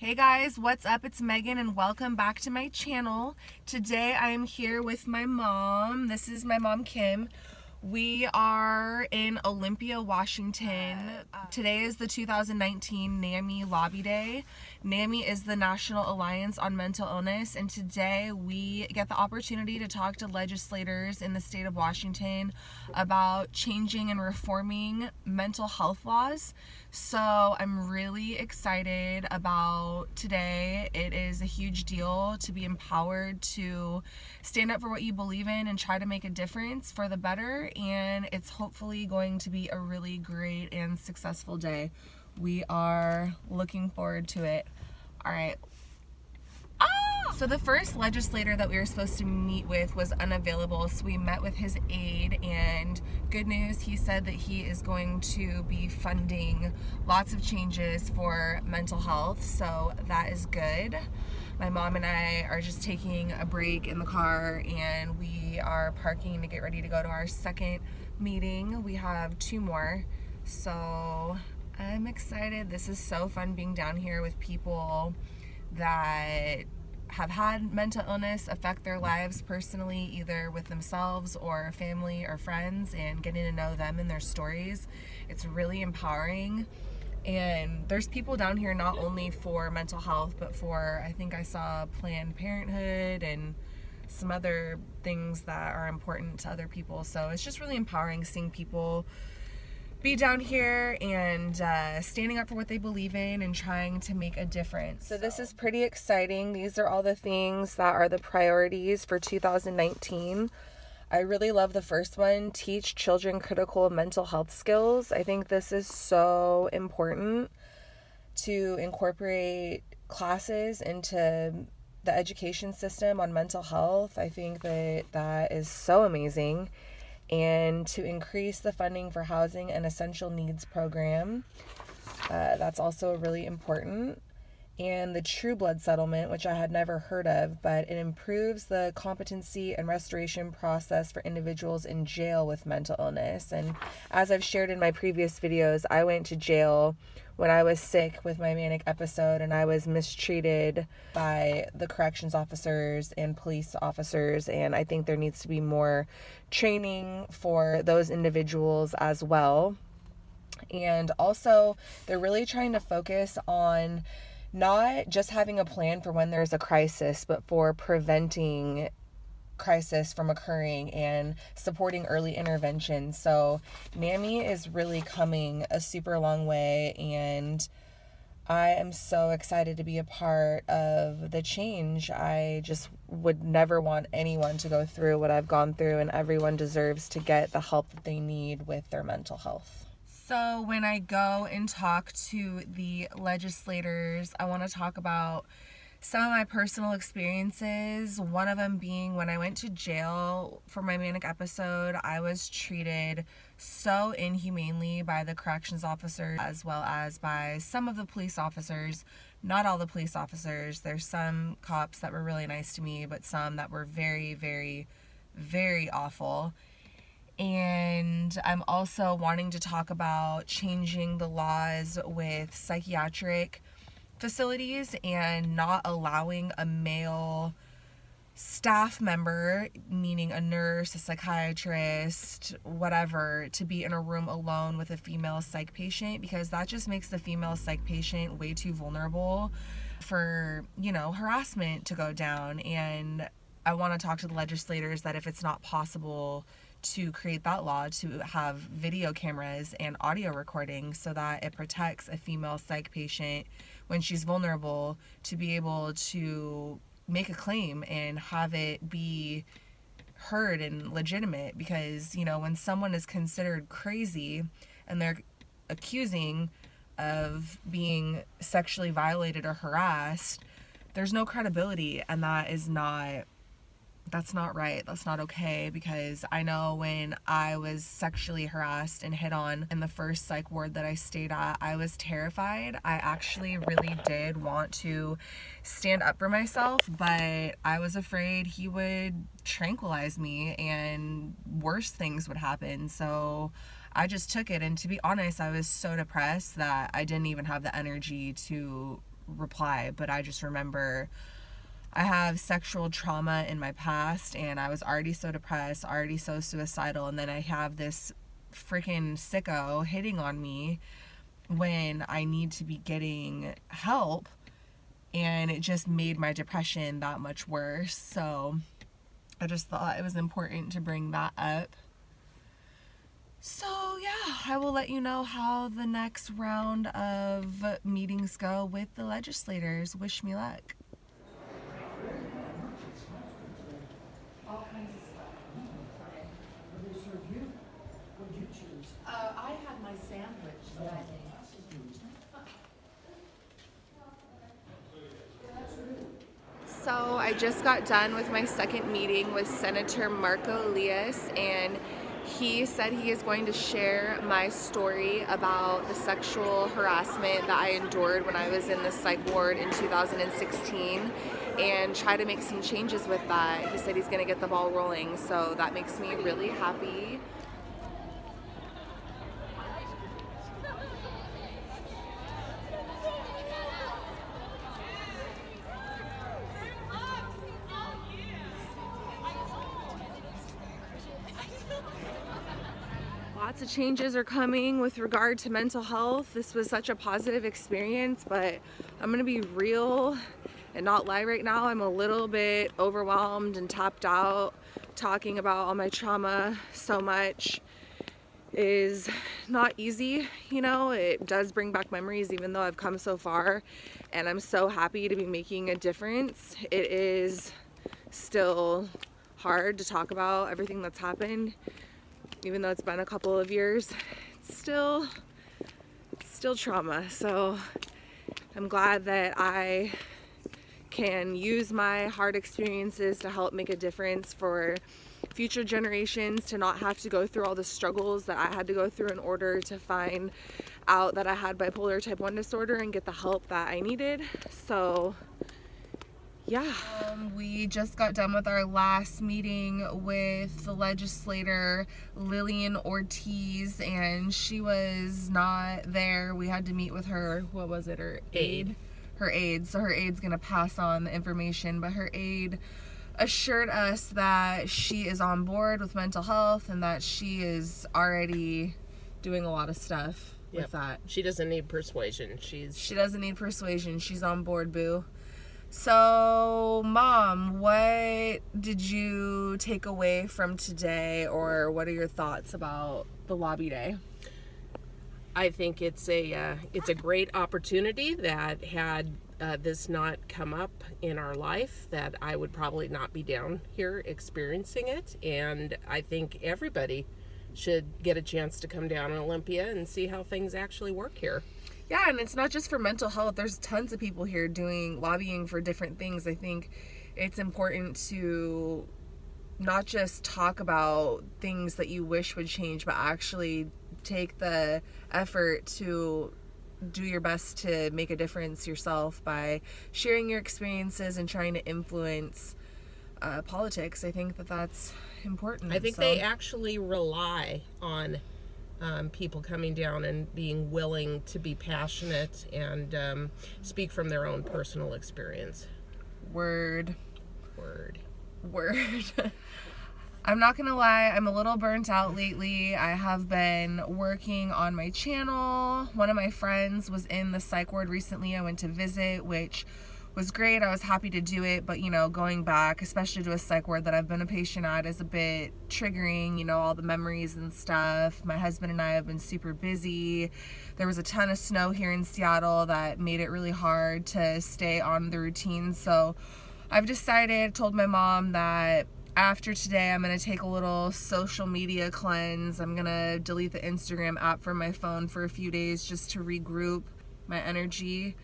Hey guys, what's up? It's Megan and welcome back to my channel. Today I am here with my mom. This is my mom, Kim. We are in Olympia, Washington. Today is the 2019 NAMI Lobby Day. NAMI is the National Alliance on Mental Illness, and today we get the opportunity to talk to legislators in the state of Washington about changing and reforming mental health laws. So I'm really excited about today. It is a huge deal to be empowered to stand up for what you believe in and try to make a difference for the better, and it's hopefully going to be a really great and successful day. We are looking forward to it. All right. So the first legislator that we were supposed to meet with was unavailable, so we met with his aide, and good news, he said that he is going to be funding lots of changes for mental health, so that is good. My mom and I are just taking a break in the car, and we are parking to get ready to go to our second meeting. We have two more, so I'm excited. This is so fun being down here with people that have had mental illness affect their lives personally, either with themselves or family or friends, and getting to know them and their stories. It's really empowering. And there's people down here not only for mental health, but for, I think I saw Planned Parenthood and some other things that are important to other people. So it's just really empowering seeing people be down here and standing up for what they believe in and trying to make a difference. So this is pretty exciting. These are all the things that are the priorities for 2019. I really love the first one, teach children critical mental health skills. I think this is so important to incorporate classes into the education system on mental health. I think that is so amazing. And to increase the funding for housing and essential needs program. That's also really important. And the True Blood settlement, which I had never heard of, but it improves the competency and restoration process for individuals in jail with mental illness. And as I've shared in my previous videos, I went to jail when I was sick with my manic episode, and I was mistreated by the corrections officers and police officers, and I think there needs to be more training for those individuals as well. And also, they're really trying to focus on not just having a plan for when there's a crisis, but for preventing crisis from occurring and supporting early intervention. So NAMI is really coming a super long way, and I am so excited to be a part of the change. I just would never want anyone to go through what I've gone through, and everyone deserves to get the help that they need with their mental health. So when I go and talk to the legislators, I want to talk about some of my personal experiences. One of them being when I went to jail for my manic episode, I was treated so inhumanely by the corrections officers as well as by some of the police officers. Not all the police officers. There's some cops that were really nice to me, but some that were very, very, very awful. And I'm also wanting to talk about changing the laws with psychiatric facilities and not allowing a male staff member, meaning a nurse, a psychiatrist, whatever, to be in a room alone with a female psych patient, because that just makes the female psych patient way too vulnerable for, harassment to go down. And I want to talk to the legislators that if it's not possible to create that law, to have video cameras and audio recording so that it protects a female psych patient when she's vulnerable, to be able to make a claim and have it be heard and legitimate. Because, when someone is considered crazy and they're accusing of being sexually violated or harassed, there's no credibility, and that's not right. That's not okay, because I know when I was sexually harassed and hit on in the first psych ward that I stayed at, I was terrified. I actually really did want to stand up for myself, but I was afraid he would tranquilize me and worse things would happen. So I just took it, and to be honest, I was so depressed that I didn't even have the energy to reply, but I just remember I have sexual trauma in my past, and I was already so depressed, already so suicidal, and then I have this freaking sicko hitting on me when I need to be getting help, and it just made my depression that much worse. So I just thought it was important to bring that up. So yeah, I will let you know how the next round of meetings go with the legislators. Wish me luck. All kinds of stuff. What did they serve you? What did you choose? I had my sandwich that I made. So I just got done with my second meeting with Senator Marco Elias, and he said he is going to share my story about the sexual harassment that I endured when I was in the psych ward in 2016 and try to make some changes with that. He said he's going to get the ball rolling, so that makes me really happy. Lots of changes are coming with regard to mental health. This was such a positive experience, but I'm gonna be real and not lie right now. I'm a little bit overwhelmed and tapped out. Talking about all my trauma so much is not easy, you know. It does bring back memories, even though I've come so far, and I'm so happy to be making a difference. It is still hard to talk about everything that's happened. Even though it's been a couple of years, it's still trauma. So I'm glad that I can use my hard experiences to help make a difference for future generations, to not have to go through all the struggles that I had to go through in order to find out that I had bipolar type 1 disorder and get the help that I needed. So yeah, we just got done with our last meeting with the legislator Lillian Ortiz, and she was not there. We had to meet with her, what was it, her aide? Her aide. So her aide's gonna pass on the information, but her aide assured us that she is on board with mental health and that she is already doing a lot of stuff with that. She doesn't need persuasion. She doesn't need persuasion. She's on board, boo. So, Mom, what did you take away from today, or what are your thoughts about the lobby day? I think it's a great opportunity that had this not come up in our life, that I would probably not be down here experiencing it. And I think everybody should get a chance to come down to Olympia and see how things actually work here. Yeah, and it's not just for mental health. There's tons of people here doing lobbying for different things. I think it's important to not just talk about things that you wish would change, but actually take the effort to do your best to make a difference yourself by sharing your experiences and trying to influence politics. I think that that's important. I think they actually rely on people coming down and being willing to be passionate and speak from their own personal experience. Word. I'm not gonna lie, I'm a little burnt out lately. I have been working on my channel. One of my friends was in the psych ward recently. I went to visit, which was great. I was happy to do it, but you know, going back, especially to a psych ward that I've been a patient at, is a bit triggering, you know, all the memories and stuff. My husband and I have been super busy. There was a ton of snow here in Seattle that made it really hard to stay on the routine. So I've decided, told my mom that after today I'm gonna take a little social media cleanse. I'm gonna delete the Instagram app from my phone for a few days just to regroup my energy.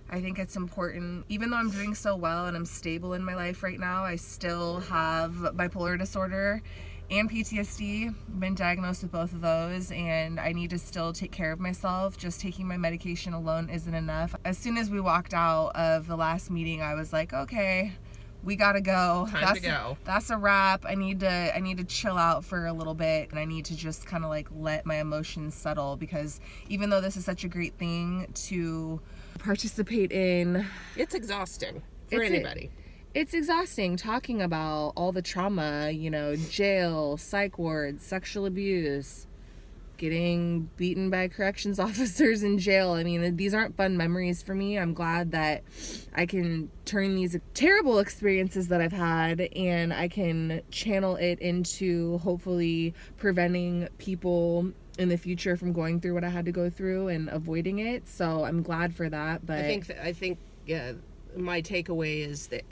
I think it's important. Even though I'm doing so well and I'm stable in my life right now, I still have bipolar disorder and PTSD. I've been diagnosed with both of those, and I need to still take care of myself. Just taking my medication alone isn't enough. As soon as we walked out of the last meeting, I was like, okay, we gotta go. Time to go. That's a wrap. I need to chill out for a little bit, and I need to just kind of like let my emotions settle, because even though this is such a great thing to participate in, it's exhausting for anybody. It's exhausting talking about all the trauma, you know, jail, psych wards, sexual abuse, getting beaten by corrections officers in jail. I mean, these aren't fun memories for me. I'm glad that I can turn these terrible experiences that I've had, and I can channel it into hopefully preventing people in the future from going through what I had to go through and avoiding it. So I'm glad for that. But I think my takeaway is that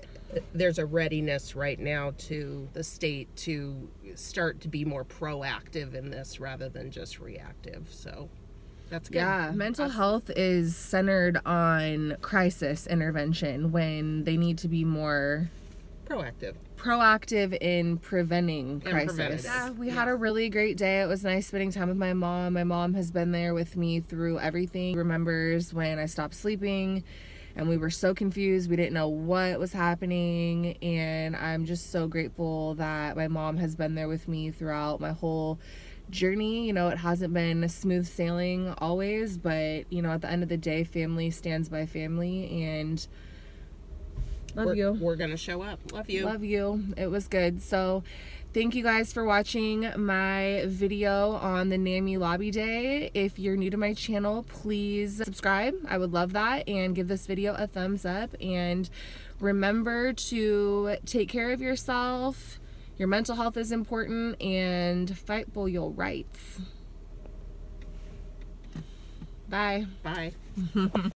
there's a readiness right now to the state to start to be more proactive in this rather than just reactive. So that's good. Yeah, mental health is centered on crisis intervention when they need to be more proactive in preventing crisis. Yeah, we had a really great day. It was nice spending time with my mom. My mom has been there with me through everything. Remembers when I stopped sleeping and we were so confused. We didn't know what was happening, and I'm just so grateful that my mom has been there with me throughout my whole journey. You know, it hasn't been smooth sailing always, but you know, at the end of the day, family stands by family, and we're gonna show up. Love you. It was good. So thank you guys for watching my video on the NAMI Lobby Day. If you're new to my channel, please subscribe. I would love that, and give this video a thumbs up, and remember to take care of yourself. Your mental health is important, and fight for your rights. Bye. Bye.